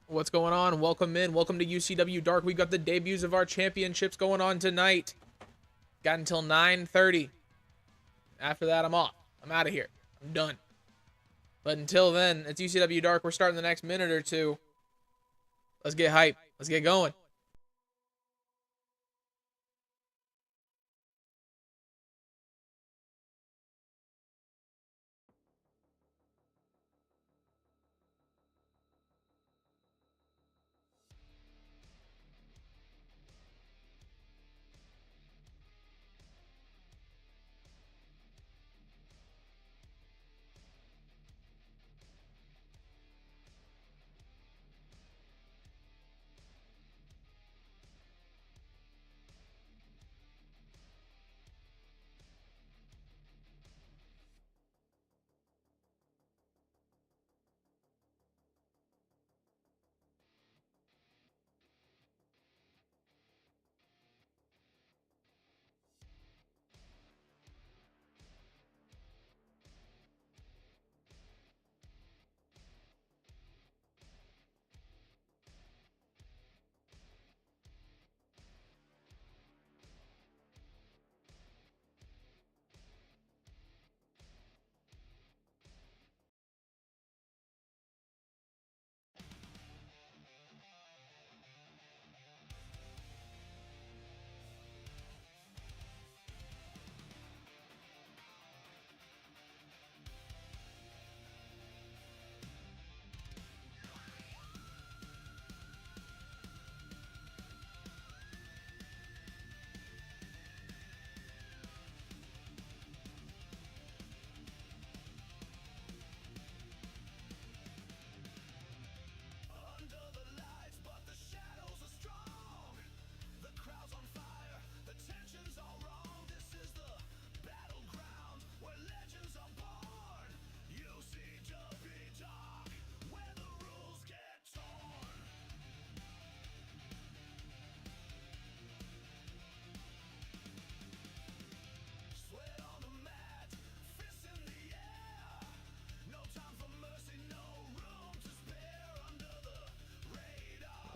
What's going on? Welcome in. Welcome to UCW Dark. We got the debuts of our championships going on tonight. Got until 9:30. After that, I'm off. I'm out of here. I'm done. But until then, it's UCW Dark. We're starting the next minute or two. Let's get hype. Let's get going.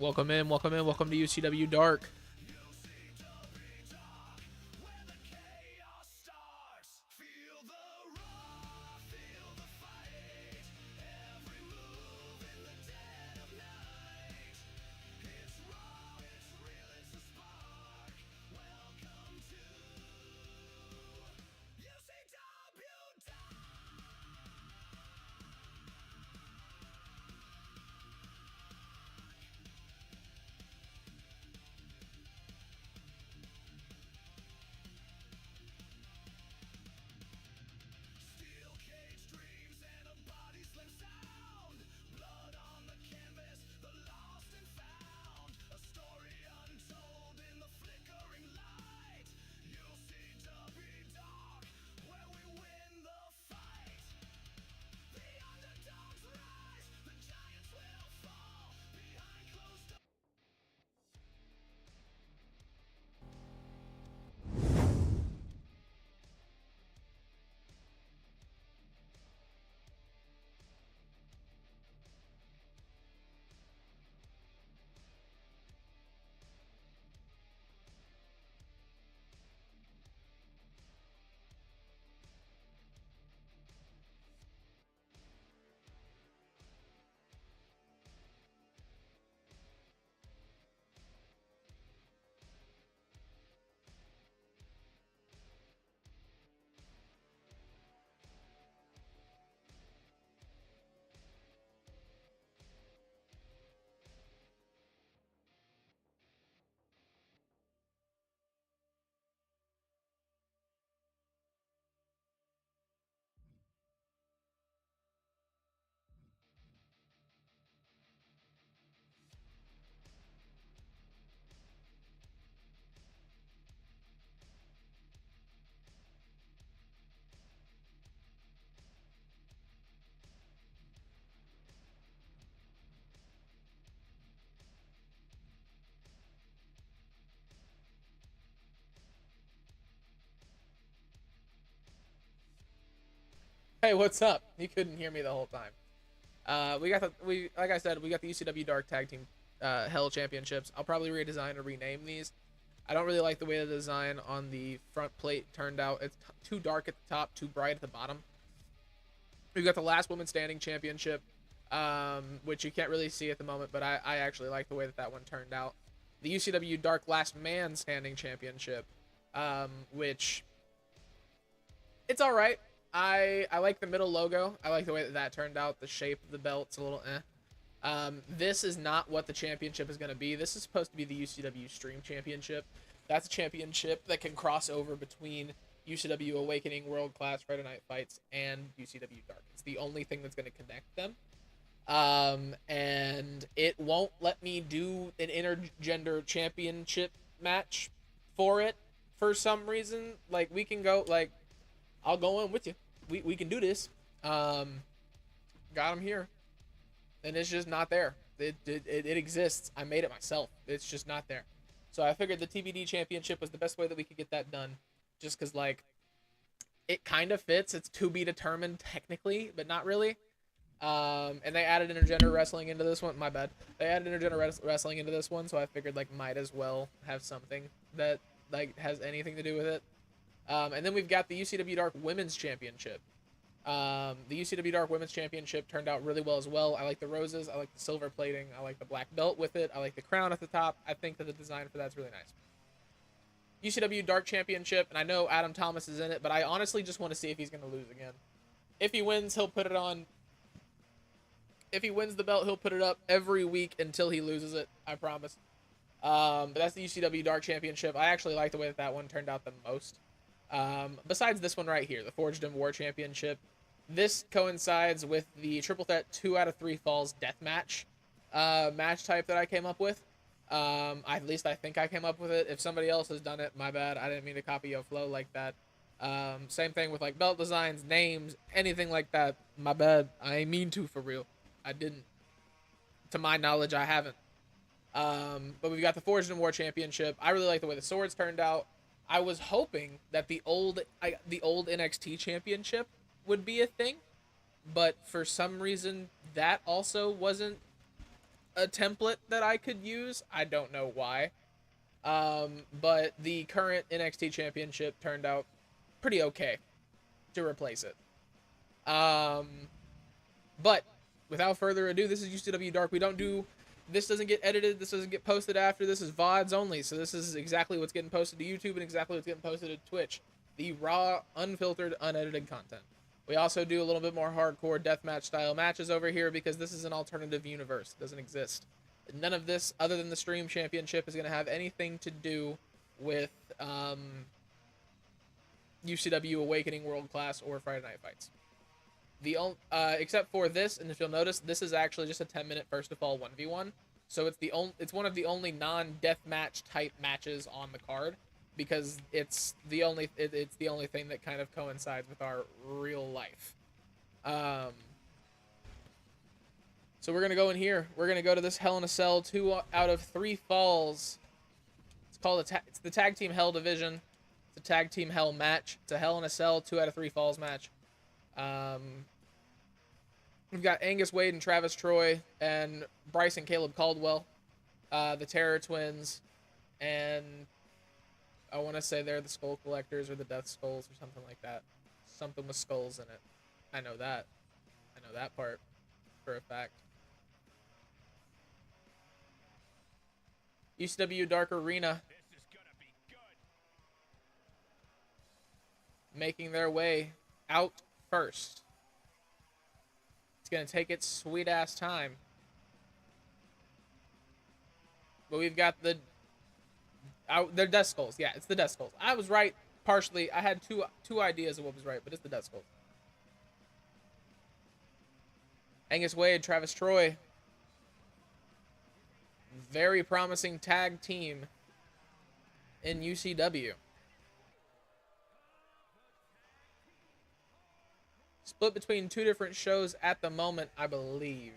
Welcome in. Welcome in. Welcome to UCW Dark. Hey, what's up? You couldn't hear me the whole time. Like I said, we got the UCW Dark Tag Team Hell Championships. I'll probably redesign or rename these. I don't really like the way the design on the front plate turned out. It's too dark at the top, too bright at the bottom. We've got the Last Woman Standing Championship, which you can't really see at the moment, but I actually like the way that one turned out. The UCW Dark Last Man Standing Championship, which it's all right. I like the middle logo. I like the way that turned out. The shape of the belt's a little eh. This is not what the championship is going to be. This is supposed to be the UCW Stream Championship. That's a championship that can cross over between UCW Awakening World Class Friday Night Fights and UCW Dark. It's the only thing that's going to connect them. And it won't let me do an intergender championship match for it for some reason. Like, we can go, like, I'll go in with you. We can do this. Got him here. And it's just not there. It exists. I made it myself. It's just not there. So I figured the TBD championship was the best way that we could get that done. Just because, like, it kind of fits. It's to be determined technically, but not really. And they added intergender wrestling into this one. My bad. They added intergender wrestling into this one, so I figured, like, might as well have something that, like, has anything to do with it. And then we've got the UCW Dark Women's Championship. The UCW Dark Women's Championship turned out really well as well. I like the roses. I like the silver plating. I like the black belt with it. I like the crown at the top. I think that the design for that's really nice. UCW Dark Championship, and I know Adam Thomas is in it, but I honestly just want to see if he's going to lose again. If he wins, he'll put it on. If he wins the belt, he'll put it up every week until he loses it. I promise. But that's the UCW Dark Championship. I actually like the way that one turned out the most. Besides this one right here, the Forged in War Championship. This coincides with the Triple Threat 2 out of 3 Falls Deathmatch match type that I came up with. At least I think I came up with it. If somebody else has done it, my bad. I didn't mean to copy your flow like that. Same thing with, like, belt designs, names, anything like that. My bad. I ain't mean to, for real. I didn't. To my knowledge, I haven't. But we've got the Forged in War Championship. I really like the way the swords turned out. I was hoping that the old NXT Championship would be a thing, but for some reason that also wasn't a template that I could use. I don't know why. But the current NXT Championship turned out pretty okay to replace it. But without further ado, this is UCW Dark. This doesn't get edited. This doesn't get posted after. This is VODs only. So this is exactly what's getting posted to YouTube and exactly what's getting posted to Twitch. The raw, unfiltered, unedited content. We also do a little bit more hardcore deathmatch style matches over here because this is an alternative universe. It doesn't exist. None of this, other than the Stream Championship, is going to have anything to do with UCW Awakening World Class or Friday Night Fights. Except for this, and if you'll notice, this is actually just a 10-minute first of all 1v1. So it's one of the only non-deathmatch type matches on the card because it's the only thing that kind of coincides with our real life. So we're gonna go in here. We're gonna go to this Hell in a Cell 2 out of 3 falls. It's called it's the Tag Team Hell division. It's a Tag Team Hell match. It's a Hell in a Cell 2 out of 3 falls match. We've got Angus Wade and Travis Troy and Bryce and Caleb Caldwell, the Terror Twins, and I want to say they're the Skull Collectors or the Death Skulls or something like that. Something with skulls in it. I know that. I know that part for a fact. UCW Dark Arena making their way out first. Gonna take its sweet ass time, but we've got they're Death Skulls. Yeah, it's the Death Skulls. I was right partially. I had two ideas of what was right, but it's the Death Skulls. Angus Wade, Travis Troy, very promising tag team in UCW. Split between 2 different shows at the moment, I believe.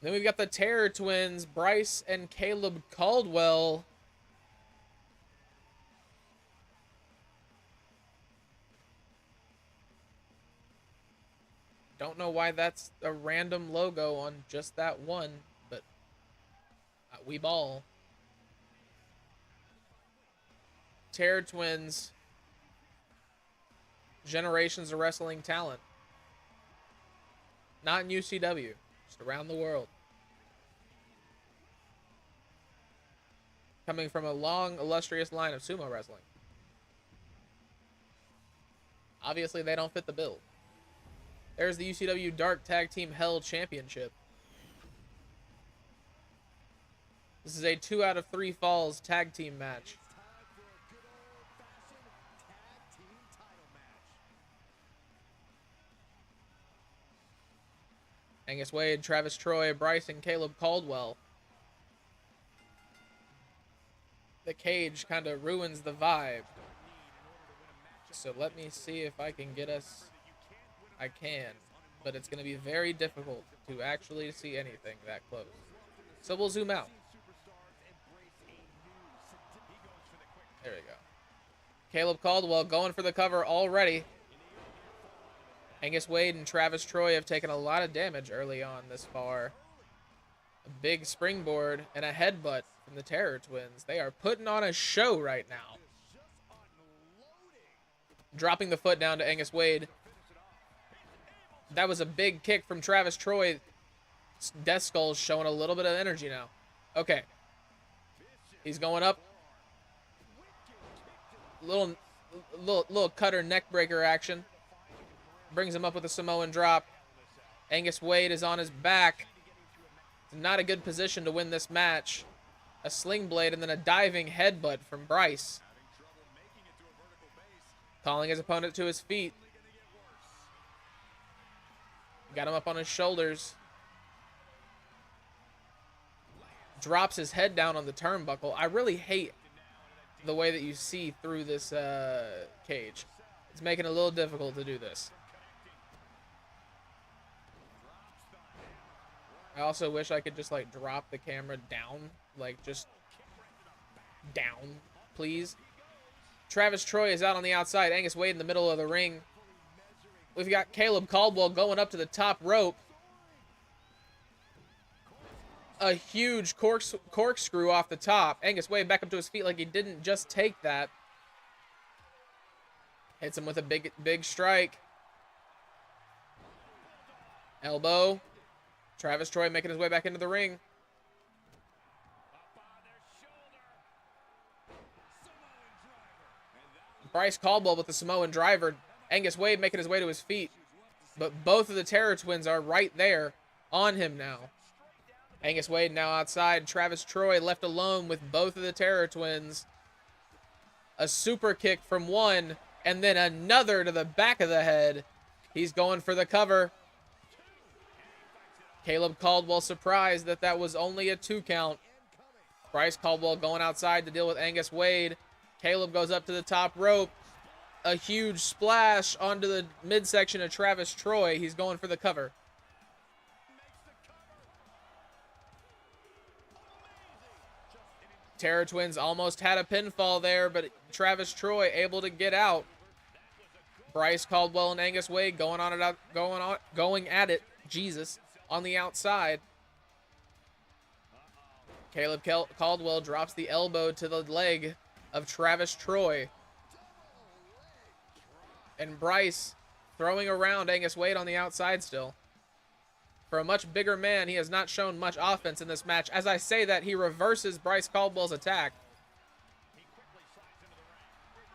Then we've got the Terror Twins, Bryce and Caleb Caldwell. Don't know why that's a random logo on just that one, but we ball. Terror Twins, generations of wrestling talent. Not in UCW, just around the world. Coming from a long, illustrious line of sumo wrestling. Obviously, they don't fit the bill. There's the UCW Dark Tag Team Hell Championship. This is a 2 out of 3 falls tag team match. Angus Wade, Travis Troy, Bryce, and Caleb Caldwell. The cage kind of ruins the vibe. So let me see if I can get us... I can, but it's going to be very difficult to actually see anything that close. So we'll zoom out. There we go. Caleb Caldwell going for the cover already. Angus Wade and Travis Troy have taken a lot of damage early on this far. A big springboard and a headbutt from the Terror Twins. They are putting on a show right now. Dropping the foot down to Angus Wade. That was a big kick from Travis Troy. Death Skull's showing a little bit of energy now. Okay. He's going up. Little cutter neck breaker action. Brings him up with a Samoan drop. Angus Wade is on his back. It's not a good position to win this match. A sling blade and then a diving headbutt from Bryce. Calling his opponent to his feet. Got him up on his shoulders. Drops his head down on the turnbuckle. I really hate the way that you see through this cage. It's making it a little difficult to do this. I also wish I could just, like, drop the camera down. Like, just down, please. Travis Troy is out on the outside. Angus Wade in the middle of the ring. We've got Caleb Caldwell going up to the top rope. A huge corkscrew off the top. Angus Wade back up to his feet like he didn't just take that. Hits him with a big strike. Elbow. Travis Troy making his way back into the ring. Bryce Caldwell with the Samoan driver. Angus Wade making his way to his feet. But both of the Terror Twins are right there on him now. Angus Wade now outside. Travis Troy left alone with both of the Terror Twins. A super kick from one, and then another to the back of the head. He's going for the cover. Caleb Caldwell surprised that that was only a 2 count. Bryce Caldwell going outside to deal with Angus Wade. Caleb goes up to the top rope. A huge splash onto the midsection of Travis Troy. He's going for the cover. Terror Twins almost had a pinfall there, but Travis Troy able to get out. Bryce Caldwell and Angus Wade going at it. Jesus, on the outside. Caleb Caldwell drops the elbow to the leg of Travis Troy. And Bryce throwing around Angus Wade on the outside still. For a much bigger man, he has not shown much offense in this match. As I say that, he reverses Bryce Caldwell's attack.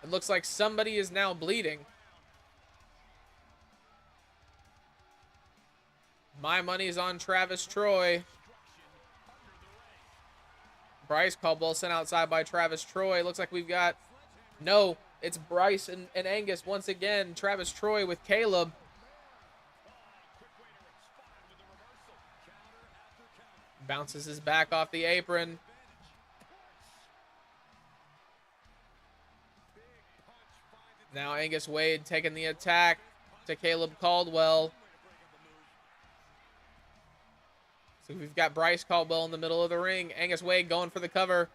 It looks like somebody is now bleeding. My money's on Travis Troy. Bryce Caldwell sent outside by Travis Troy. Looks like we've got... No, it's Bryce and Angus once again. Travis Troy with Caleb. Bounces his back off the apron. Now Angus Wade taking the attack to Caleb Caldwell. So we've got Bryce Caldwell in the middle of the ring. Angus Wade going for the cover.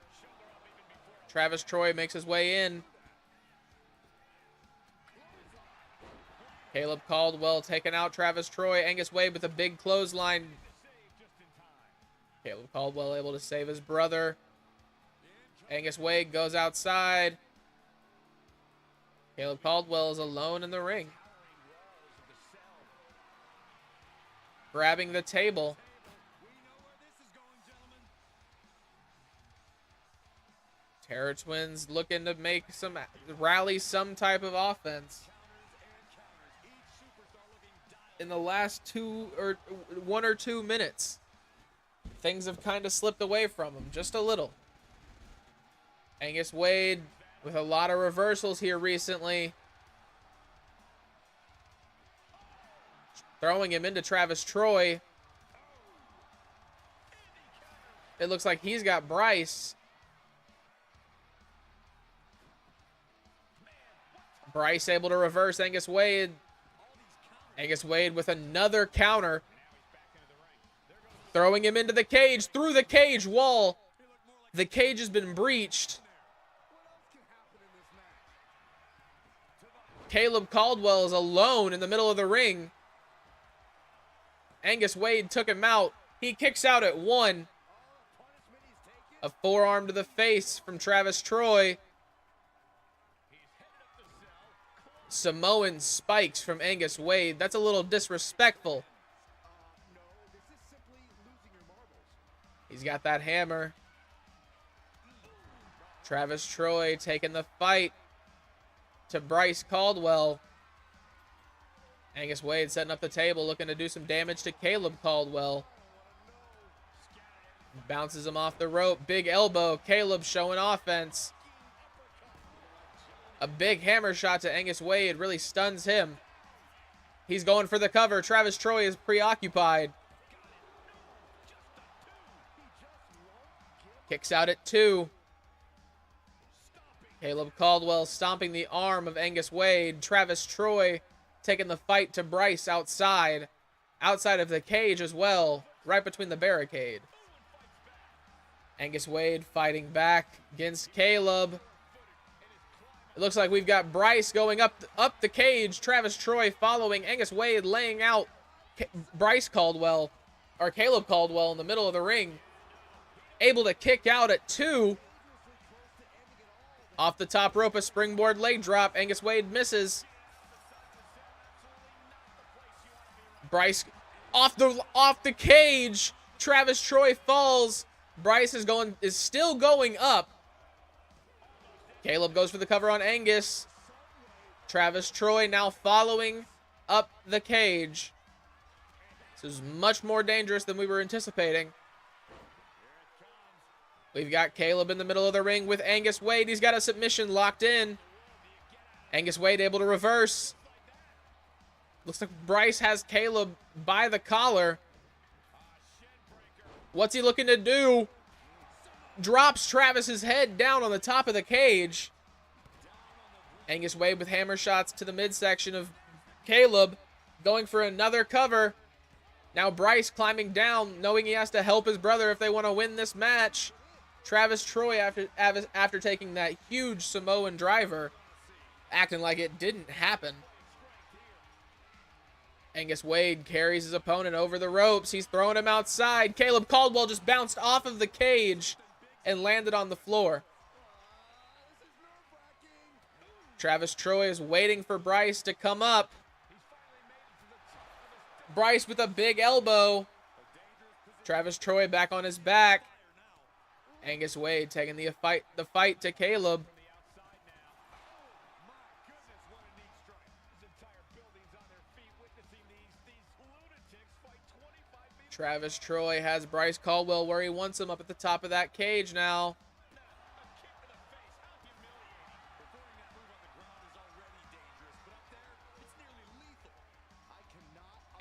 Travis Troy makes his way in. Caleb Caldwell taking out Travis Troy. Angus Wade with a big clothesline. Caleb Caldwell able to save his brother. Angus Wade goes outside. Caleb Caldwell is alone in the ring. Grabbing the table. Terror Twins looking to rally some type of offense. In the last 1 or 2 minutes, things have kind of slipped away from them just a little. Angus Wade with a lot of reversals here recently. Throwing him into Travis Troy. It looks like he's got Bryce. Bryce able to reverse Angus Wade. Angus Wade with another counter. Throwing him into the cage, through the cage wall. The cage has been breached. Caleb Caldwell is alone in the middle of the ring. Angus Wade took him out. He kicks out at 1. A forearm to the face from Travis Troy. Samoan spikes from Angus Wade. That's a little disrespectful. He's got that hammer. Travis Troy taking the fight to Bryce Caldwell. Angus Wade setting up the table, looking to do some damage to Caleb Caldwell. Bounces him off the rope. Big elbow. Caleb showing offense. A big hammer shot to Angus Wade really stuns him. He's going for the cover. Travis Troy is preoccupied. Kicks out at 2. Caleb Caldwell stomping the arm of Angus Wade. Travis Troy taking the fight to Bryce outside. Outside of the cage as well. Right between the barricade. Angus Wade fighting back against Caleb. It looks like we've got Bryce going up the cage. Travis Troy following. Angus Wade laying out Bryce Caldwell, or Caleb Caldwell in the middle of the ring. Able to kick out at 2. Off the top rope, a springboard leg drop. Angus Wade misses. Bryce off the cage. Travis Troy falls. Bryce is still going up. Caleb goes for the cover on Angus. Travis Troy now following up the cage. This is much more dangerous than we were anticipating. We've got Caleb in the middle of the ring with Angus Wade. He's got a submission locked in. Angus Wade able to reverse. Looks like Bryce has Caleb by the collar. What's he looking to do? Drops Travis's head down on the top of the cage. Angus Wade with hammer shots to the midsection of Caleb. Going for another cover. Now Bryce climbing down, knowing he has to help his brother if they want to win this match. Travis Troy, after taking that huge Samoan driver, acting like it didn't happen. Angus Wade carries his opponent over the ropes. He's throwing him outside. Caleb Caldwell just bounced off of the cage and landed on the floor. Travis Troy is waiting for Bryce to come up. Bryce with a big elbow. Travis Troy back on his back. Angus Wade taking the fight to Caleb. Travis Troy has Bryce Caldwell where he wants him, up at the top of that cage now.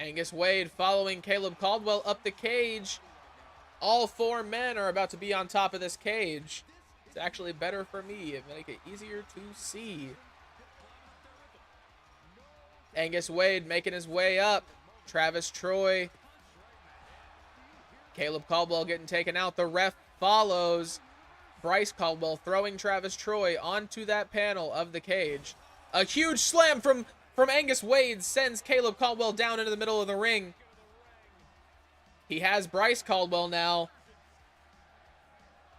Angus Wade following Caleb Caldwell up the cage. All 4 men are about to be on top of this cage. It's actually better for me. It makes it easier to see. Angus Wade making his way up. Travis Troy Caleb Caldwell getting taken out. The ref follows. Bryce Caldwell throwing Travis Troy onto that panel of the cage. A huge slam from Angus Wade sends Caleb Caldwell down into the middle of the ring. He has Bryce Caldwell now.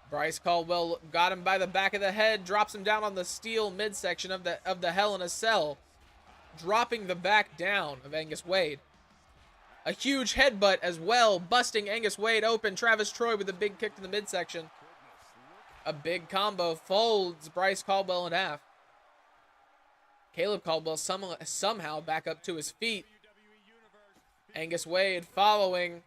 Bryce Caldwell got him by the back of the head, drops him down on the steel midsection of the Hell in a Cell, dropping the back down of Angus Wade. A huge headbutt as well, busting Angus Wade open. Travis Troy with a big kick to the midsection. A big combo folds Bryce Caldwell in half. Caleb Caldwell somehow back up to his feet. Angus Wade following.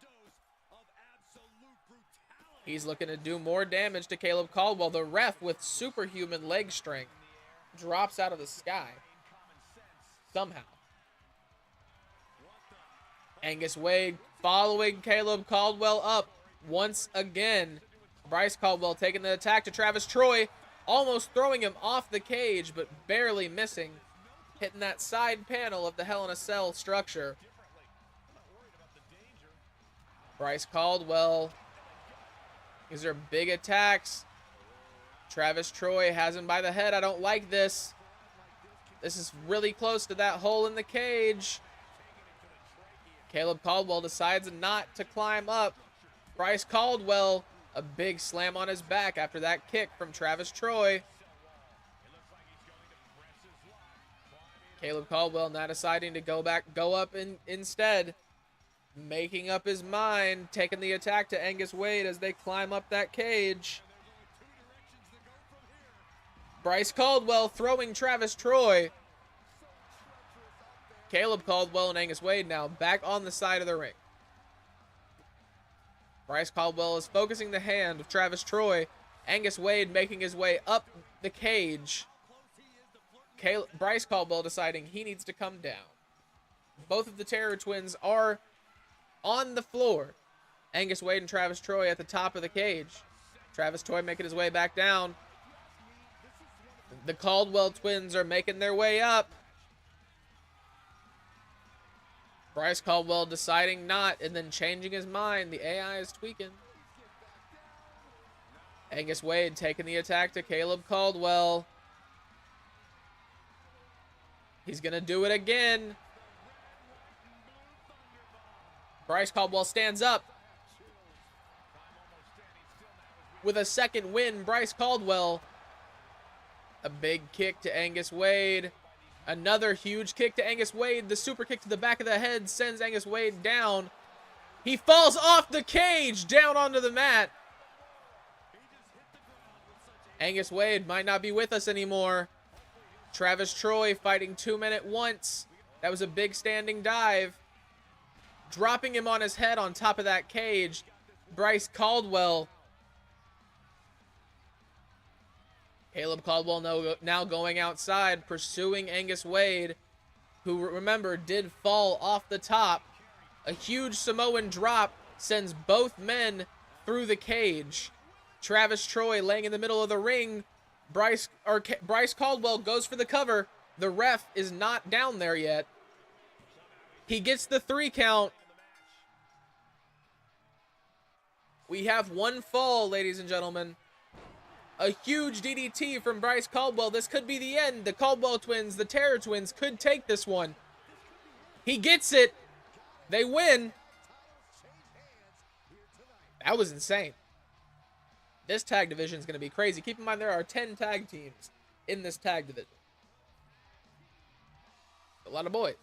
He's looking to do more damage to Caleb Caldwell. The ref, with superhuman leg strength, drops out of the sky. Somehow. Angus Wade following Caleb Caldwell up once again. Bryce Caldwell taking the attack to Travis Troy, almost throwing him off the cage, but barely missing. Hitting that side panel of the Hell in a Cell structure. Bryce Caldwell. These are big attacks. Travis Troy has him by the head. I don't like this. This is really close to that hole in the cage. Caleb Caldwell decides not to climb up. Bryce Caldwell, a big slam on his back after that kick from Travis Troy. Caleb Caldwell now deciding to go up instead. Making up his mind, taking the attack to Angus Wade as they climb up that cage. Bryce Caldwell throwing Travis Troy. Caleb Caldwell and Angus Wade now back on the side of the ring. Bryce Caldwell is focusing the hand of Travis Troy. Angus Wade making his way up the cage. Bryce Caldwell deciding he needs to come down. Both of the Terror Twins are on the floor. Angus Wade and Travis Troy at the top of the cage. Travis Troy making his way back down. The Caldwell twins are making their way up. Bryce Caldwell deciding not and then changing his mind. The AI is tweaking. Angus Wade taking the attack to Caleb Caldwell. He's going to do it again. Bryce Caldwell stands up. With a second win, Bryce Caldwell. A big kick to Angus Wade. Another huge kick to Angus Wade. The super kick to the back of the head sends Angus Wade down. He falls off the cage down onto the mat. Angus Wade might not be with us anymore. Travis Troy fighting 2 men at once. That was a big standing dive. Dropping him on his head on top of that cage. Bryce Caldwell. Caleb Caldwell now going outside, pursuing Angus Wade, who, remember, did fall off the top. A huge Samoan drop sends both men through the cage. Travis Troy laying in the middle of the ring. Bryce Caldwell goes for the cover. The ref is not down there yet. He gets the 3 count. We have one fall, ladies and gentlemen. A huge DDT from Bryce Caldwell. This could be the end. The Caldwell twins, the Terror Twins, could take this one. He gets it. They win. That was insane. This tag division is going to be crazy. Keep in mind there are 10 tag teams in this tag division. A lot of boys.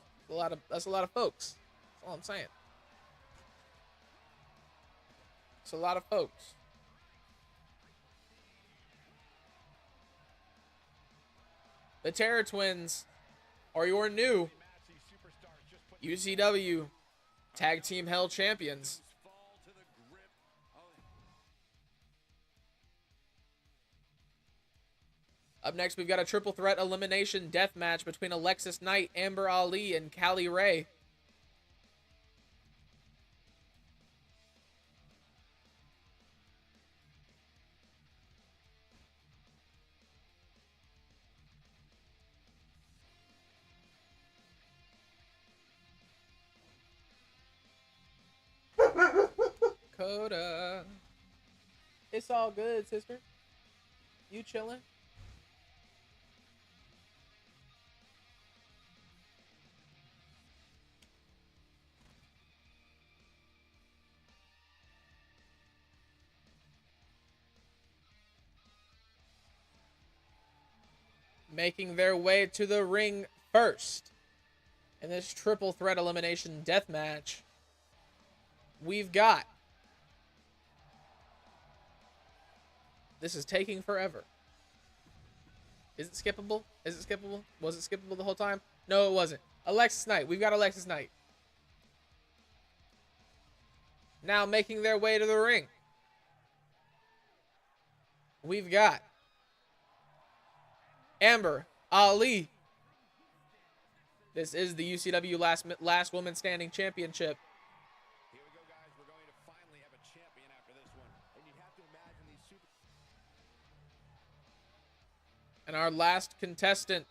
That's a lot of folks. That's all I'm saying. It's a lot of folks. The Terror Twins are your new UCW Tag Team Hell Champions. Up next, we've got a triple threat elimination death match between Alexis Knight, Amber Ali, and Callie Ray. Coda. It's all good, sister. You chilling? Making their way to the ring first in this triple threat elimination death match, we've got... This is taking forever. Is it skippable? Is it skippable? Was it skippable the whole time? No, it wasn't. Alexis Knight. We've got Alexis Knight. Now making their way to the ring, we've got Amber Ali. This is the UCW Last Woman Standing Championship. Here we go, guys. We're going to finally have a champion after this one. And you have to imagine these super... And our last contestant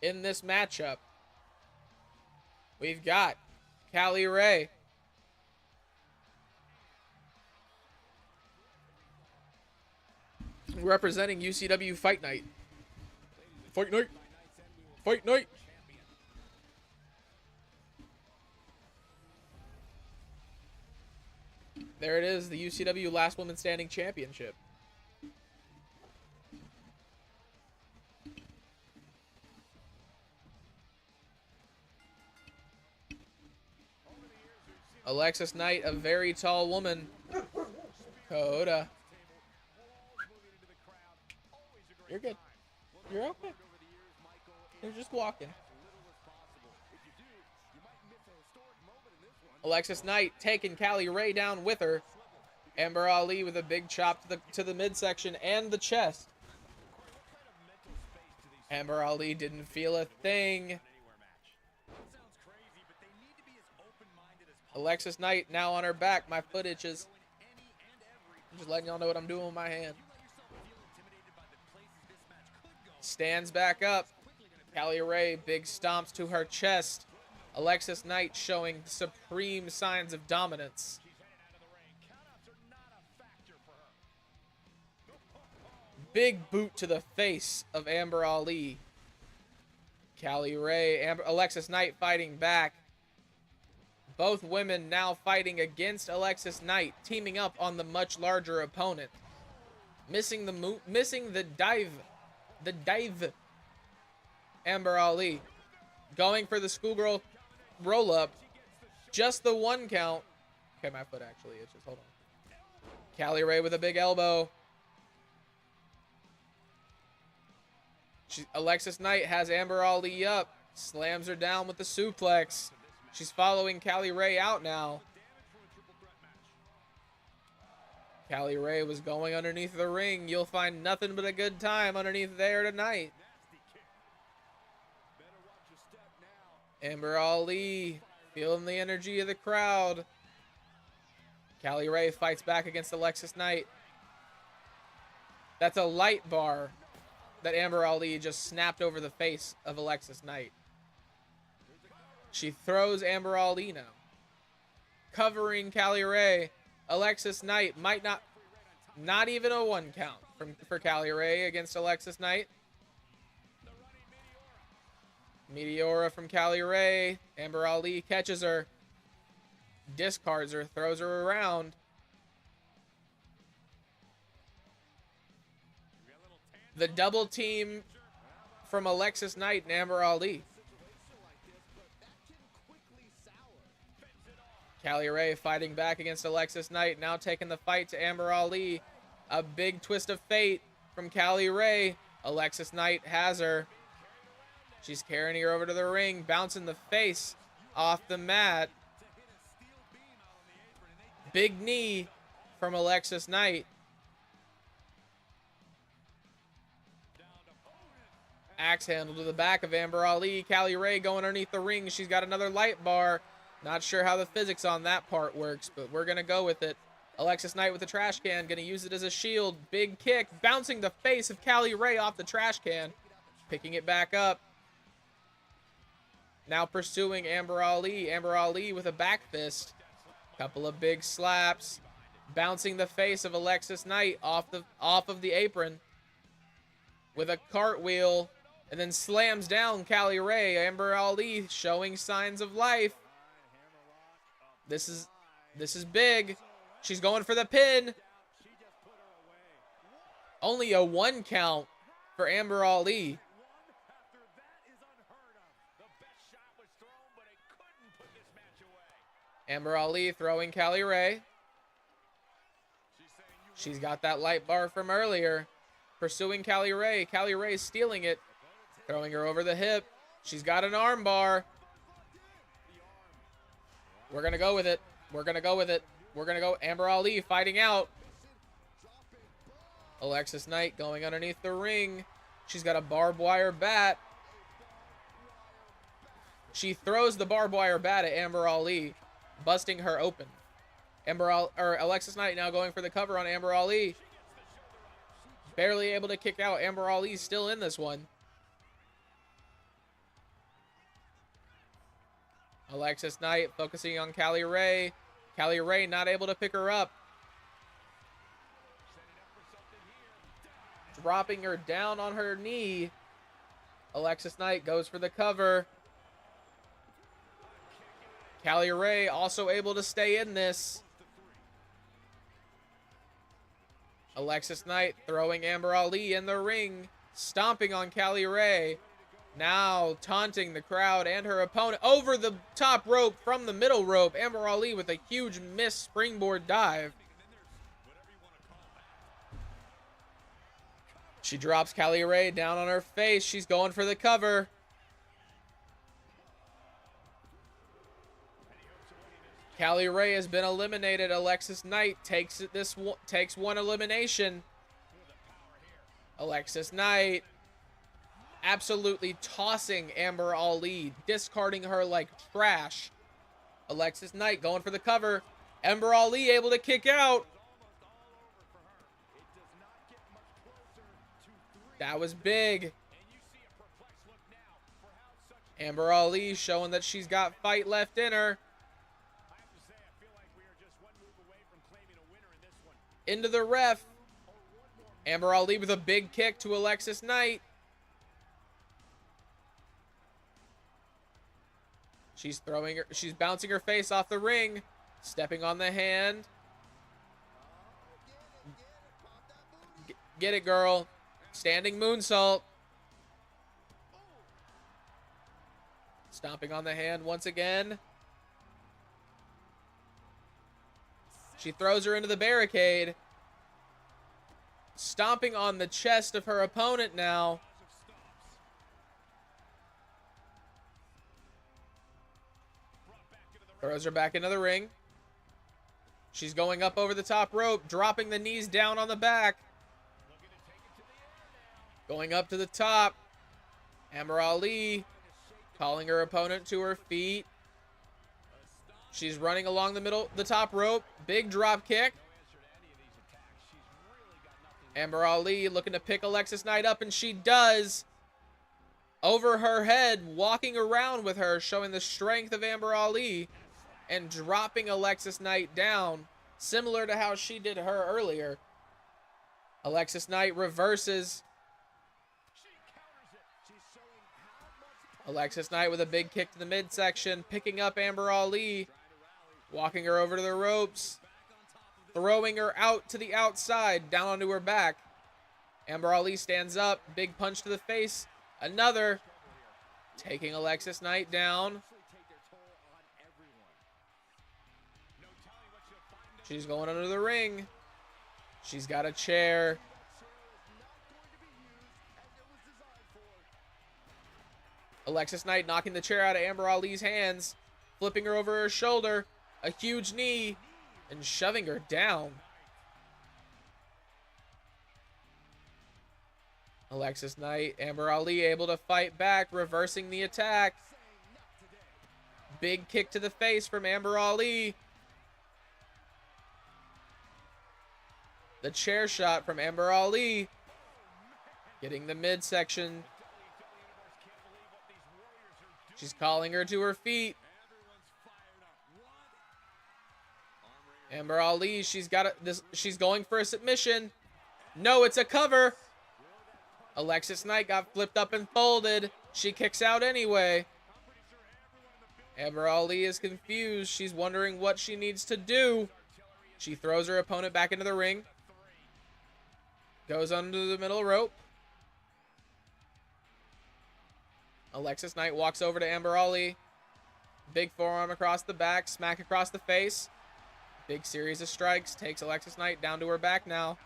in this matchup, we've got Callie Ray. Representing UCW Fight Night. Fight Night. Fight Night. There it is, the UCW Last Woman Standing Championship. Alexis Knight, a very tall woman. Coda. You're good. You're okay. You're just walking. Alexis Knight taking Callie Ray down with her. Amber Ali with a big chop to the midsection and the chest. Amber Ali didn't feel a thing. Alexis Knight now on her back. My foot itches. I'm just letting y'all know what I'm doing with my hand. Stands back up. Callie Ray, big stomps to her chest. Alexis Knight showing supreme signs of dominance. Big boot to the face of Amber Ali. Callie Ray, Alexis Knight fighting back. Both women now fighting against Alexis Knight, teaming up on the much larger opponent. Missing the dive. The dive. Amber Ali going for the schoolgirl roll up. Just the one count. Okay, my foot actually is just, hold on. Callie Ray with a big elbow. Alexis Knight has Amber Ali up. Slams her down with the suplex. She's following Callie Ray out now. Callie Ray was going underneath the ring. You'll find nothing but a good time underneath there tonight. Amber Ali feeling the energy of the crowd. Callie Ray fights back against Alexis Knight. That's a light bar that Amber Ali just snapped over the face of Alexis Knight. She throws Amber Ali now. Covering Callie Ray. Alexis Knight might not even a one count for Callie Ray against Alexis Knight. Meteora from Callie Ray. Amber Ali catches her. Discards her, throws her around. The double team from Alexis Knight and Amber Ali. Callie Ray fighting back against Alexis Knight, now taking the fight to Amber Ali. A big twist of fate from Callie Ray. Alexis Knight has her. She's carrying her over to the ring, bouncing the face off the mat. Big knee from Alexis Knight. Axe handle to the back of Amber Ali. Callie Ray going underneath the ring. She's got another light bar. Not sure how the physics on that part works, but we're going to go with it. Alexis Knight with the trash can, going to use it as a shield. Big kick, bouncing the face of Callie Ray off the trash can. Picking it back up. Now pursuing Amber Ali. Amber Ali with a back fist. Couple of big slaps. bouncing the face of Alexis Knight off of the apron with a cartwheel, and then slams down Callie Ray. Amber Ali showing signs of life. This is big. She's going for the pin. Only a 1 count for Amber Ali. Amber Ali throwing Callie Ray. She's got that light bar from earlier. Pursuing Callie Ray. Callie Ray stealing it. Throwing her over the hip. She's got an arm bar. We're going to go with it. We're going to go with it. We're going to go. Amber Ali fighting out. Alexis Knight going underneath the ring. She's got a barbed wire bat. She throws the barbed wire bat at Amber Ali, busting her open. Alexis Knight now going for the cover on Amber Ali. Barely able to kick out. Amber Ali's still in this one. Alexis Knight focusing on Callie Ray. Callie Ray not able to pick her up. Dropping her down on her knee. Alexis Knight goes for the cover. Callie Ray also able to stay in this. Alexis Knight throwing Amber Ali in the ring. Stomping on Callie Ray. Now taunting the crowd and her opponent over the top rope from the middle rope. Amber Ali with a huge missed springboard dive. She drops Callie Ray down on her face. She's going for the cover. Callie Ray has been eliminated. Alexis Knight takes one elimination. Alexis Knight absolutely tossing Amber Ali, discarding her like trash. Alexis Knight going for the cover. Amber Ali able to kick out. That was big. Amber Ali showing that she's got fight left in her. Into the ref. Amber Ali with a big kick to Alexis Knight. She's bouncing her face off the ring. Stepping on the hand. Get it, girl. Standing moonsault. Stomping on the hand once again. She throws her into the barricade. Stomping on the chest of her opponent now. Throws her back into the ring. She's going up over the top rope, dropping the knees down on the back. Going up to the top. Amber Ali calling her opponent to her feet. She's running along the top rope. Big drop kick. Amber Ali looking to pick Alexis Knight up, and she does. Over her head, walking around with her, showing the strength of Amber Ali, and dropping Alexis Knight down, similar to how she did her earlier. Alexis Knight reverses. Alexis Knight with a big kick to the midsection, picking up Amber Ali, walking her over to the ropes, throwing her out to the outside, down onto her back. Amber Ali stands up, big punch to the face, another, taking Alexis Knight down. She's going under the ring. She's got a chair. Alexis Knight knocking the chair out of Amber Ali's hands, flipping her over her shoulder, a huge knee, and shoving her down. Alexis Knight, Amber Ali able to fight back, reversing the attack. Big kick to the face from Amber Ali. The chair shot from Amber Ali, getting the midsection. She's calling her to her feet. Amber Ali, she's got this. She's going for a submission. No, it's a cover. Alexis Knight got flipped up and folded. She kicks out anyway. Amber Ali is confused. She's wondering what she needs to do. She throws her opponent back into the ring. Goes under the middle rope. Alexis Knight walks over to Amber Ali. Big forearm across the back, smack across the face. Big series of strikes. Takes Alexis Knight down to her back now.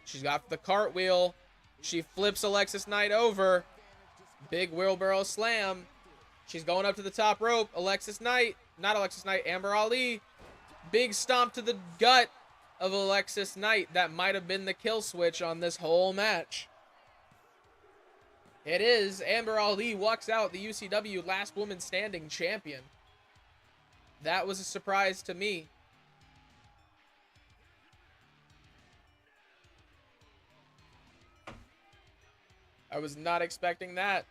She's got the cartwheel. She flips Alexis Knight over. Big wheelbarrow slam. She's going up to the top rope. Alexis Knight, not Alexis Knight, Amber Ali. Big stomp to the gut of Alexis Knight. That might have been the kill switch on this whole match. It is. Amber Ali walks out the UCW Last Woman Standing champion. That was a surprise to me. I was not expecting that.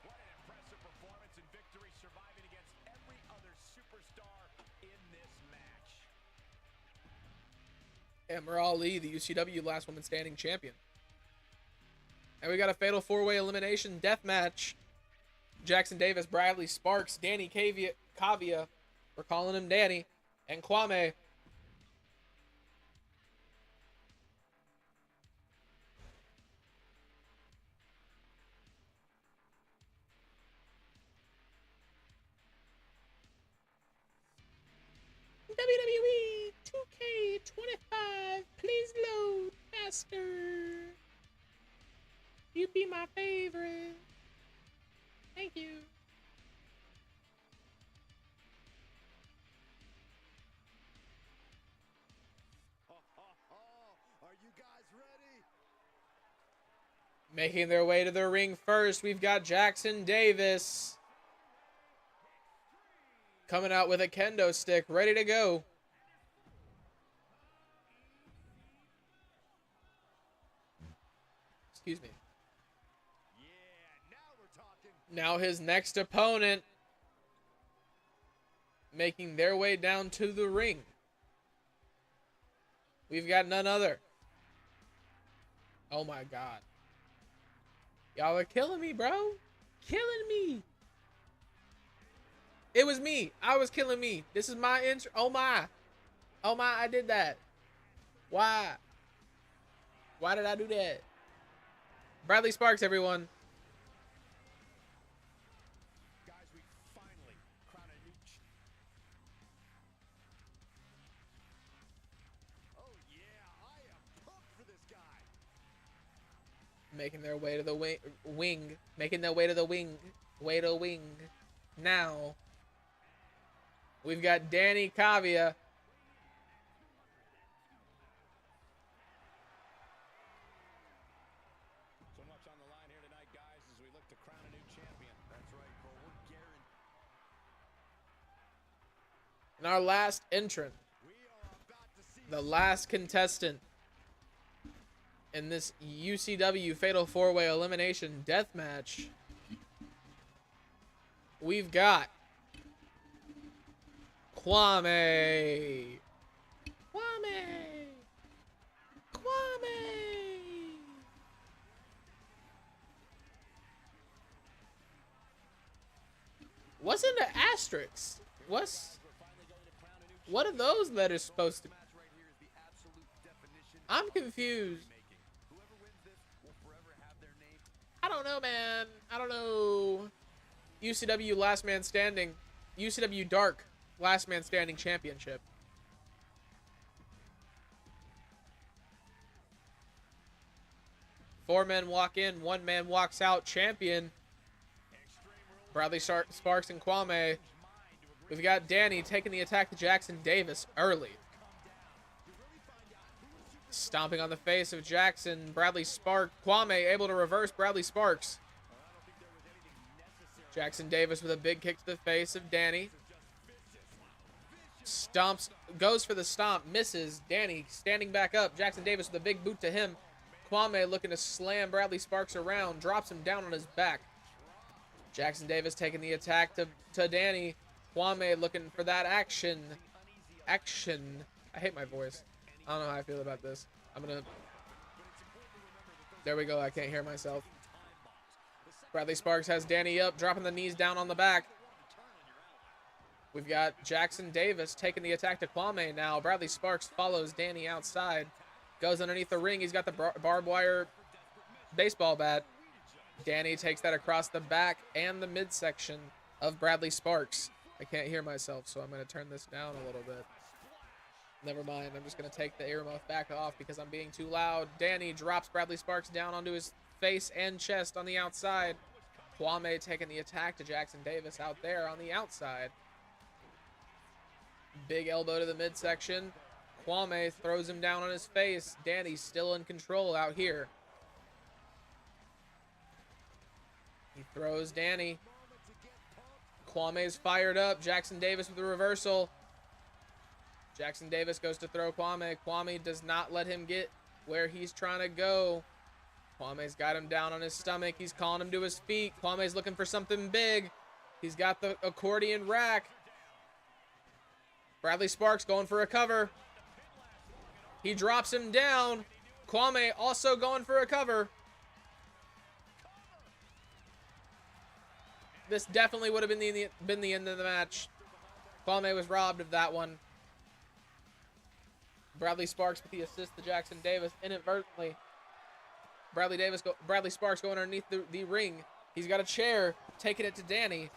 What an impressive performance and victory, surviving against every other superstar in this match. Amber Ali, the UCW Last Woman Standing champion. And we got a fatal four-way elimination death match. Jackson Davis, Bradley Sparks, Danny Kavia, we're calling him Danny, and Kwame. WWE 2K25, please load faster. You be my favorite. Thank you. Are you guys ready? Making their way to the ring first, we've got Jackson Davis. Coming out with a kendo stick, ready to go. Excuse me. Yeah, now we're talking. Now his next opponent making their way down to the ring. We've got none other. Oh my God. Y'all are killing me, bro. Killing me. It was me. I was killing me. This is my intro. Oh my. Oh my, I did that. Why? Why did I do that? Bradley Sparks, everyone. Guys, we finally crown a new Oh yeah, I am pumped for this guy. Making their way to the wing. Making their way to the wing. Way to wing. Now. We've got Danny Kavia. So much on the line here tonight, guys, as we look to crown a new champion. That's right, Cole. We're guaranteed. And our last entrant. We are about to see The last contestant in this UCW Fatal 4-Way Elimination Death Match. We've got Kwame. What's in the asterisk? What are those letters supposed to be? match right here is the absolute definition. I'm confused. Whoever wins this will forever have their name. I don't know, man. I don't know. UCW Last Man Standing. UCW Dark Last Man Standing Championship. Four men walk in, one man walks out. Champion Bradley Sparks and Kwame. We've got Danny taking the attack to Jackson Davis early. Stomping on the face of Jackson. Bradley Sparks. Kwame able to reverse Bradley Sparks. Jackson Davis with a big kick to the face of Danny. Stomps, goes for the stomp, misses. Danny standing back up. Jackson Davis with a big boot to him. Kwame looking to slam Bradley Sparks around, drops him down on his back. Jackson Davis taking the attack to Danny. Kwame looking for that action. Action. I hate my voice. I don't know how I feel about this. There we go. I can't hear myself. Bradley Sparks has Danny up, dropping the knees down on the back. We've got Jackson Davis taking the attack to Kwame now. Bradley Sparks follows Danny outside. Goes underneath the ring. He's got the barbed wire baseball bat. Danny takes that across the back and the midsection of Bradley Sparks. I can't hear myself, so I'm going to turn this down a little bit. Never mind. I'm just going to take the earmuff back off because I'm being too loud. Danny drops Bradley Sparks down onto his face and chest on the outside. Kwame taking the attack to Jackson Davis out there on the outside. Big elbow to the midsection. Kwame throws him down on his face. Danny's still in control out here. He throws Danny. Kwame's fired up. Jackson Davis with a reversal. Jackson Davis goes to throw Kwame. Kwame does not let him get where he's trying to go. Kwame's got him down on his stomach. He's calling him to his feet. Kwame's looking for something big. He's got the accordion rack. Bradley Sparks going for a cover. He drops him down. Kwame also going for a cover. This definitely would have been the end of the match. Kwame was robbed of that one. Bradley Sparks with the assist to Jackson Davis inadvertently. Bradley Sparks going underneath the ring. He's got a chair, taking it to Danny.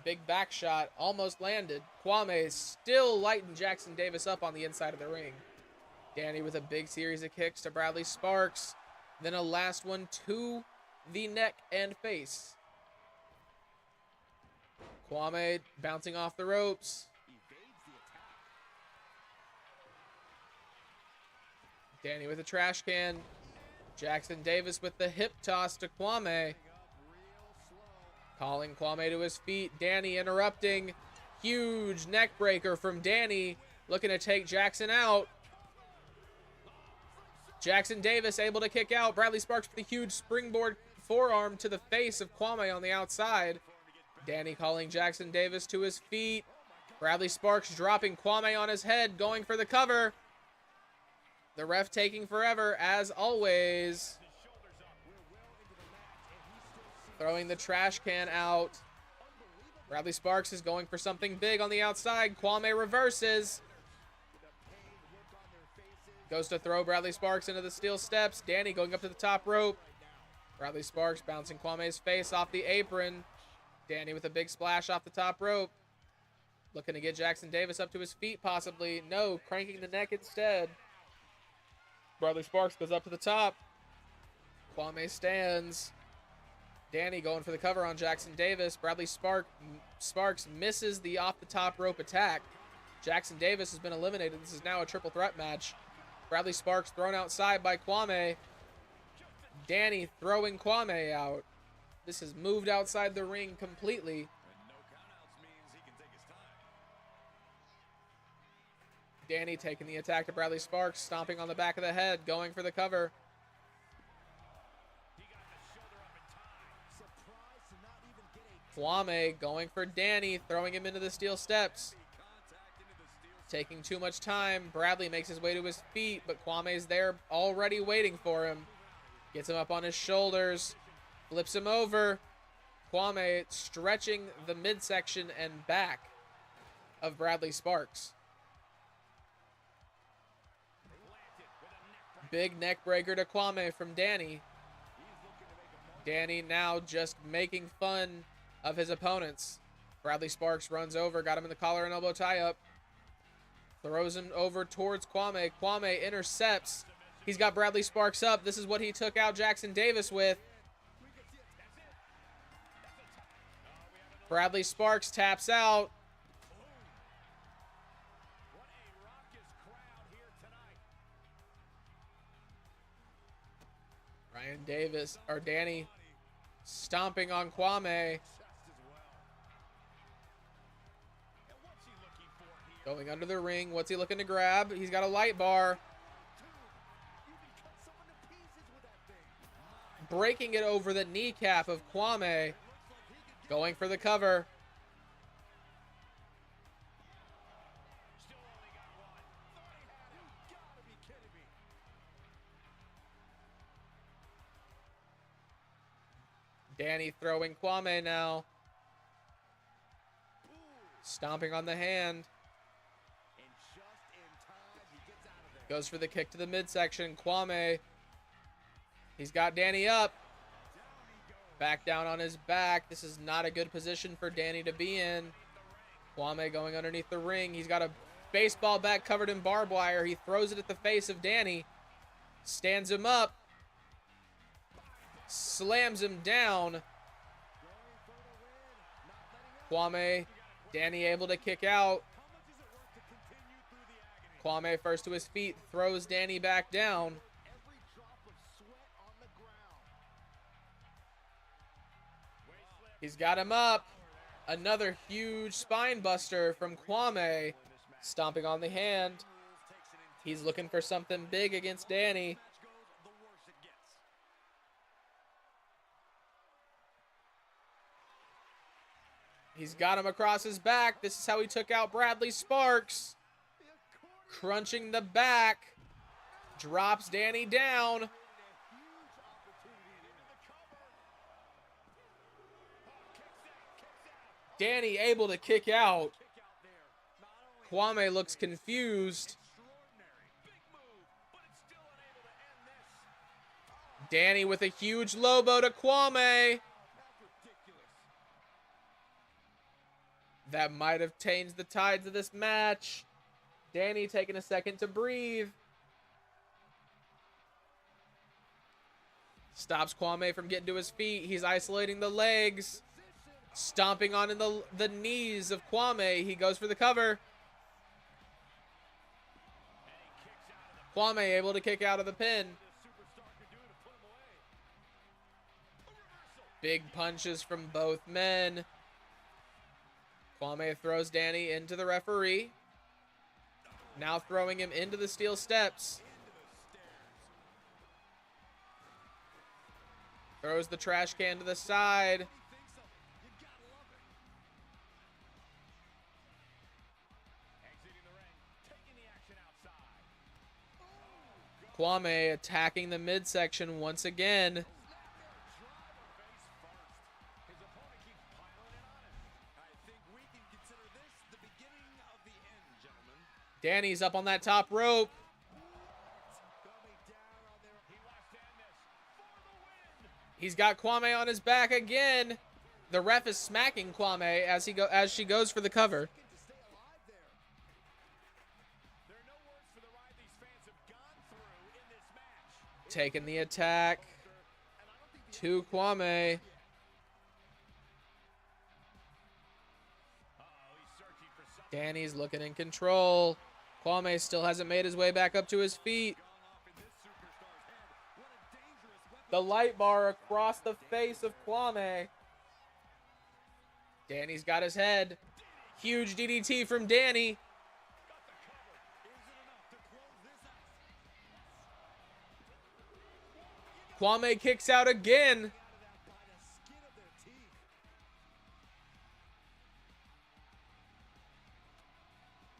Big back shot, almost landed. Kwame is still lighting Jackson Davis up on the inside of the ring. Danny with a big series of kicks to Bradley Sparks. Then a last one to the neck and face. Kwame bouncing off the ropes. Danny with a trash can. Jackson Davis with the hip toss to Kwame. Calling Kwame to his feet. Danny interrupting. Huge neck breaker from Danny. Looking to take Jackson out. Jackson Davis able to kick out. Bradley Sparks with a huge springboard forearm to the face of Kwame on the outside. Danny calling Jackson Davis to his feet. Bradley Sparks dropping Kwame on his head, going for the cover. The ref taking forever, as always. Throwing the trash can out. Bradley Sparks is going for something big on the outside. Kwame reverses. Goes to throw Bradley Sparks into the steel steps. Danny going up to the top rope. Bradley Sparks bouncing Kwame's face off the apron. Danny with a big splash off the top rope. Looking to get Jackson Davis up to his feet possibly. No, cranking the neck instead. Bradley Sparks goes up to the top. Kwame stands. Danny going for the cover on Jackson Davis. Bradley Sparks misses the off the top rope attack. Jackson Davis has been eliminated. This is now a triple threat match. Bradley Sparks thrown outside by Kwame. Danny throwing Kwame out. This has moved outside the ring completely. Danny taking the attack to Bradley Sparks, stomping on the back of the head, going for the cover. Kwame going for Danny, throwing him into the steel steps. Taking too much time. Bradley makes his way to his feet, but Kwame's there already waiting for him. Gets him up on his shoulders. Flips him over. Kwame stretching the midsection and back of Bradley Sparks. Big neck breaker to Kwame from Danny. Danny now just making fun of his opponents. Bradley Sparks runs over, got him in the collar and elbow tie-up. Throws him over towards Kwame. Kwame intercepts. He's got Bradley Sparks up. This is what he took out Jackson Davis with. Bradley Sparks taps out. Danny stomping on Kwame. Going under the ring. What's he looking to grab? He's got a light bar. Breaking it over the kneecap of Kwame. Going for the cover. Still only got one. Thought he had him. Gotta be kidding me. Danny throwing Kwame now. Stomping on the hand. And just in time, he gets out of there. Goes for the kick to the midsection. Kwame. He's got Danny up. Back down on his back. This is not a good position for Danny to be in. Kwame going underneath the ring. He's got a baseball bat covered in barbed wire. He throws it at the face of Danny. Stands him up. Slams him down. Kwame. Danny able to kick out. Kwame first to his feet. Throws Danny back down. Every drop of sweat on the ground. He's got him up. Another huge spine buster from Kwame. Stomping on the hand. He's looking for something big against Danny. The worse it gets. He's got him across his back. This is how he took out Bradley Sparks. Crunching the back. Drops Danny down. Danny able to kick out. Kwame looks confused. Danny with a huge Lobo to Kwame. That might have changed the tides of this match. Danny taking a second to breathe. Stops Kwame from getting to his feet. He's isolating the legs. Stomping on in the knees of Kwame. He goes for the cover. Kwame able to kick out of the pin. Big punches from both men. Kwame throws Danny into the referee. Now throwing him into the steel steps. Throws the trash can to the side. Kwame attacking the midsection once again. Danny's up on that top rope. He's got Kwame on his back again. The ref is smacking Kwame as she goes for the cover. Taking the attack to Kwame. Danny's looking in control. Kwame still hasn't made his way back up to his feet. The light bar across the face of Kwame. Danny's got his head. Huge DDT from Danny. Kwame kicks out again.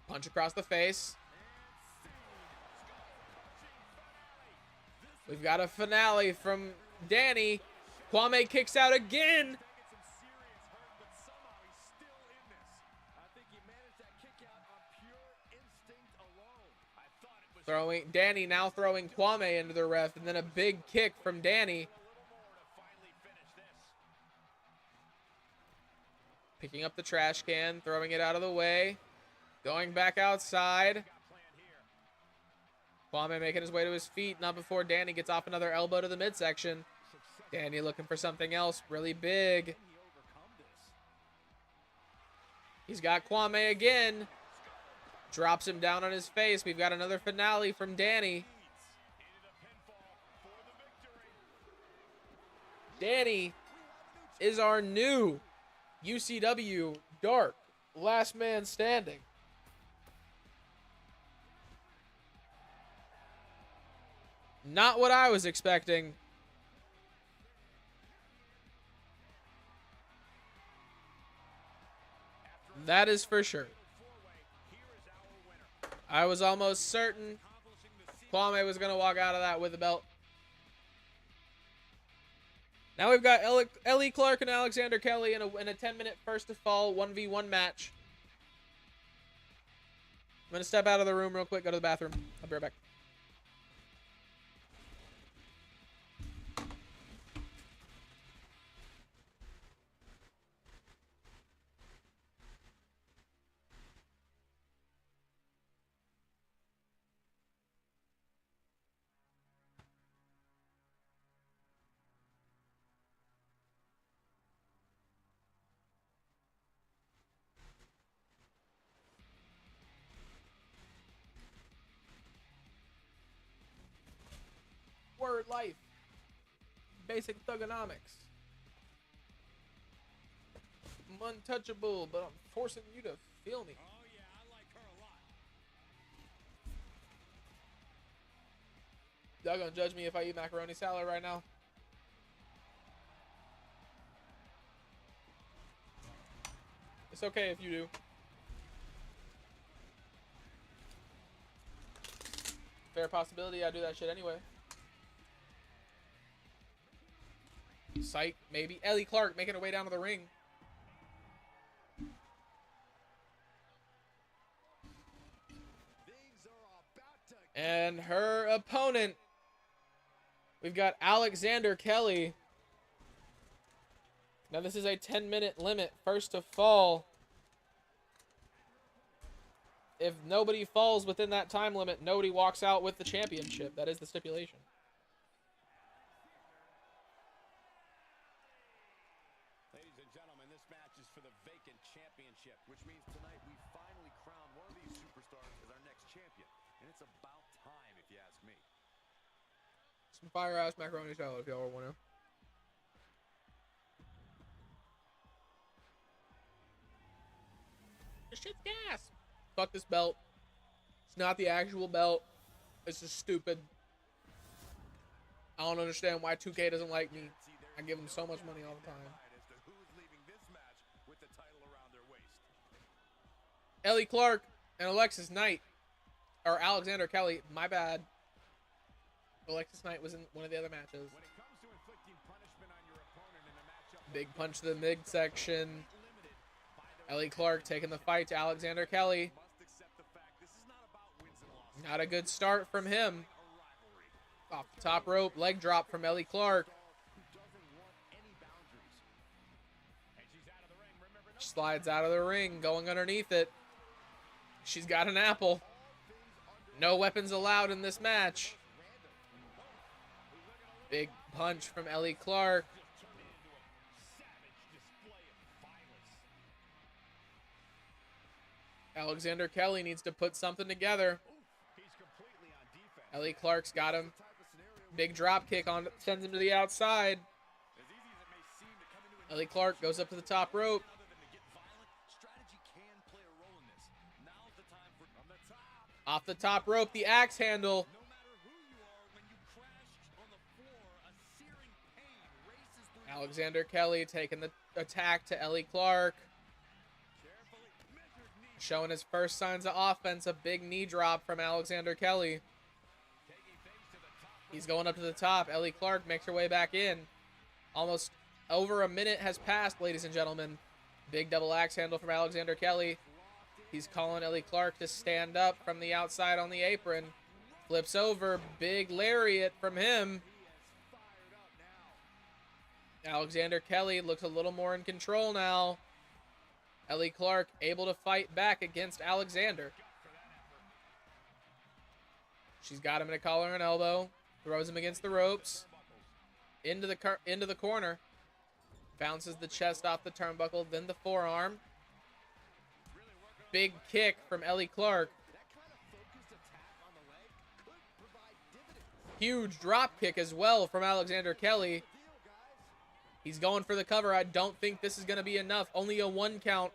Punch across the face. We've got a finale from Danny. Kwame kicks out again. Danny now throwing Kwame into the ref, and then a big kick from Danny. Picking up the trash can, throwing it out of the way. Going back outside. Kwame making his way to his feet, not before Danny gets off another elbow to the midsection. Danny looking for something else really big. He's got Kwame again. Drops him down on his face. We've got another finale from Danny. Danny is our new UCW Dark Last Man Standing. Not what I was expecting. That is for sure. I was almost certain Kwame was going to walk out of that with the belt. Now we've got Ellie Clark and Alexander Kelly in a 10-minute first to fall 1v1 match. I'm going to step out of the room real quick, go to the bathroom. I'll be right back. Word life. Basic thugonomics. I'm untouchable, but I'm forcing you to feel me. Oh yeah, I like her a lot. Y'all gonna judge me if I eat macaroni salad right now? It's okay if you do. Fair possibility I do that shit anyway. Psych, maybe. Ellie Clark making her way down to the ring. And her opponent, we've got Alexander Kelly. Now this is a 10-minute limit, first to fall. If nobody falls within that time limit, nobody walks out with the championship. That is the stipulation. Ladies and gentlemen, this match is for the vacant championship, which means tonight we finally crown one of these superstars as our next champion. And it's about time, if you ask me. Some fire-ass macaroni salad, if y'all want to. This shit's gas. Fuck this belt. It's not the actual belt. It's just stupid. I don't understand why 2K doesn't like me. I give them so much money all the time. Ellie Clark and Alexis Knight. Or Alexander Kelly. My bad. Alexis Knight was in one of the other matches. Big punch to the midsection. Ellie Clark taking the fight to Alexander Kelly. Not a good start from him. Off the top rope, leg drop from Ellie Clark. Slides out of the ring, going underneath it. She's got an apple. No weapons allowed in this match. Big punch from Ellie Clark. Alexander Kelly needs to put something together. Ellie Clark's got him. Big drop kick on, sends him to the outside. Ellie Clark goes up to the top rope. Off the top rope, the axe handle. Alexander Kelly taking the attack to Ellie Clark. Showing his first signs of offense, a big knee drop from Alexander Kelly. He's going up to the top. Ellie Clark makes her way back in. Almost over a minute has passed, ladies and gentlemen. Big double axe handle from Alexander Kelly. He's calling Ellie Clark to stand up from the outside on the apron. Flips over. Big lariat from him. Alexander Kelly looks a little more in control now. Ellie Clark able to fight back against Alexander. She's got him in a collar and elbow. Throws him against the ropes. Into the corner. Bounces the chest off the turnbuckle, then the forearm. Big kick from Ellie Clark. Huge drop kick as well from Alexander Kelly. He's going for the cover. I don't think this is going to be enough. Only a 1 count.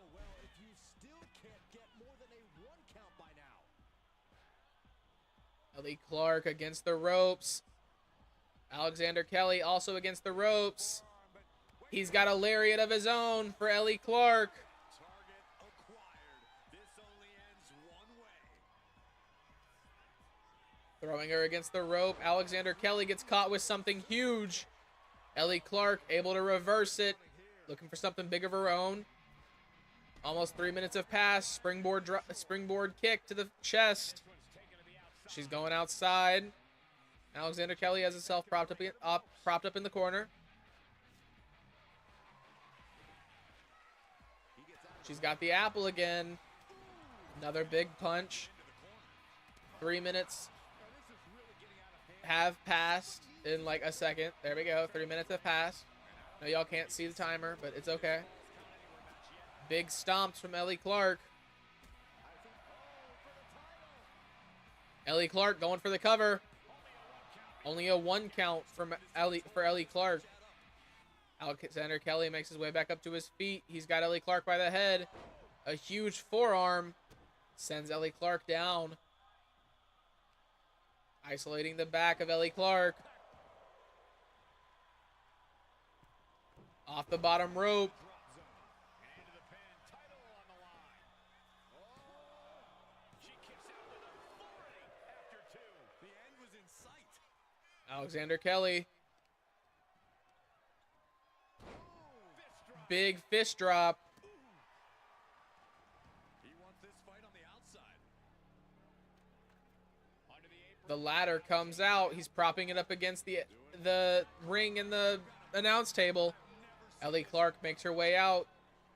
Ellie Clark against the ropes. Alexander Kelly also against the ropes. He's got a lariat of his own for Ellie Clark. Throwing her against the rope. Alexander Kelly gets caught with something huge. Ellie Clark able to reverse it. Looking for something big of her own. Almost 3 minutes have passed. Springboard kick to the chest. She's going outside. Alexander Kelly has herself propped up in the corner. She's got the apple again. Another big punch. 3 minutes have passed in like a second. There we go. 3 minutes have passed. Now y'all can't see the timer, but it's okay. Big stomps from Ellie Clark. Ellie Clark going for the cover. Only a 1 count for Ellie Clark. Alexander Kelly makes his way back up to his feet. He's got Ellie Clark by the head. A huge forearm sends Ellie Clark down. Isolating the back of Ellie Clark. Off the bottom rope. Alexander Kelly. Big fist drop. The ladder comes out. He's propping it up against the ring and the announce table. Ellie Clark makes her way out.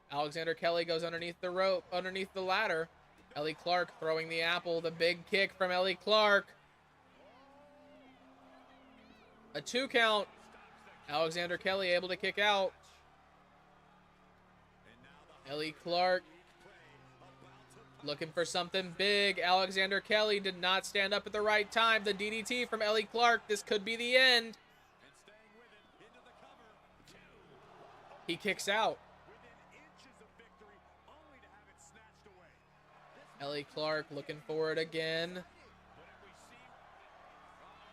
Alexander Kelly goes underneath the rope, underneath the ladder. Ellie Clark throwing the apple. The big kick from Ellie Clark. A 2 count. Alexander Kelly able to kick out. Ellie Clark looking for something big. Alexander Kelly did not stand up at the right time. The DDT from Ellie Clark. This could be the end. He kicks out. Ellie Clark looking for it again.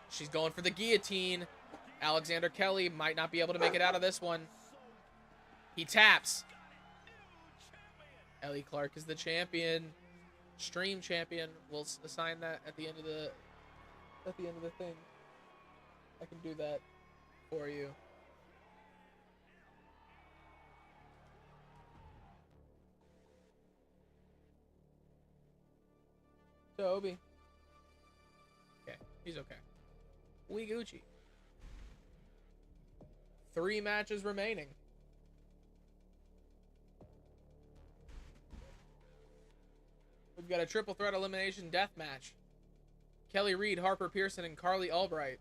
She's going for the guillotine. Alexander Kelly might not be able to make it out of this one. He taps. Ellie Clark is the champion. Stream champion. We'll assign that at the end of the thing. I can do that for you. Toby. Okay, he's okay. We Gucci. 3 matches remaining. We've got a triple threat elimination death match. Kelly Reed, Harper Pearson, and Carly Albright.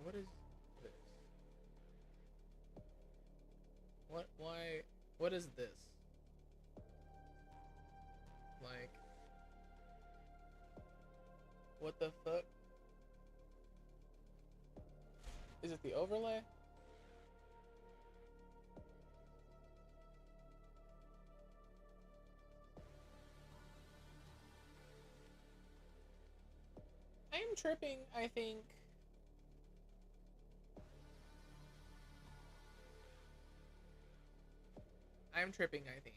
What is this? What is this? Like, what the fuck? Is it the overlay? I'm tripping, I think. I'm tripping, I think.